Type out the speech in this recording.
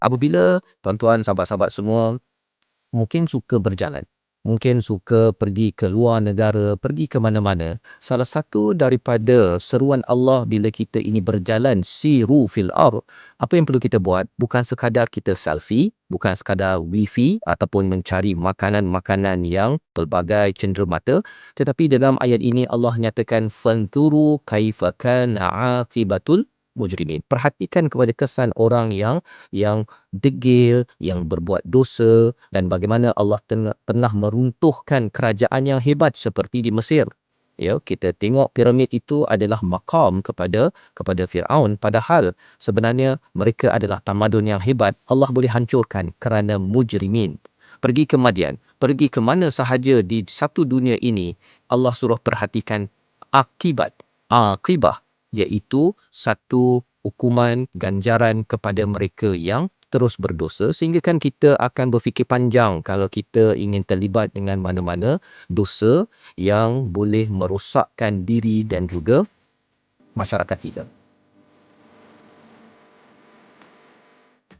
Apabila tuan-tuan, sahabat-sahabat semua mungkin suka berjalan, mungkin suka pergi ke luar negara, pergi ke mana-mana. Salah satu daripada seruan Allah bila kita ini berjalan, siru fil ard, apa yang perlu kita buat? Bukan sekadar kita selfie, bukan sekadar wifi ataupun mencari makanan-makanan yang pelbagai cenderamata, tetapi dalam ayat ini Allah nyatakan fanturu kaifa kana aqibatul mujrimin. Perhatikan kepada kesan orang yang degil, yang berbuat dosa, dan bagaimana Allah pernah meruntuhkan kerajaan yang hebat seperti di Mesir. Ya, kita tengok piramid itu adalah maqam kepada Firaun, padahal sebenarnya mereka adalah tamadun yang hebat. Allah boleh hancurkan kerana mujrimin. Pergi ke Madian, pergi ke mana sahaja di satu dunia ini, Allah suruh perhatikan akibat, akibah, iaitu satu hukuman ganjaran kepada mereka yang terus berdosa, sehingga kan kita akan berfikir panjang kalau kita ingin terlibat dengan mana-mana dosa yang boleh merosakkan diri dan juga masyarakat kita.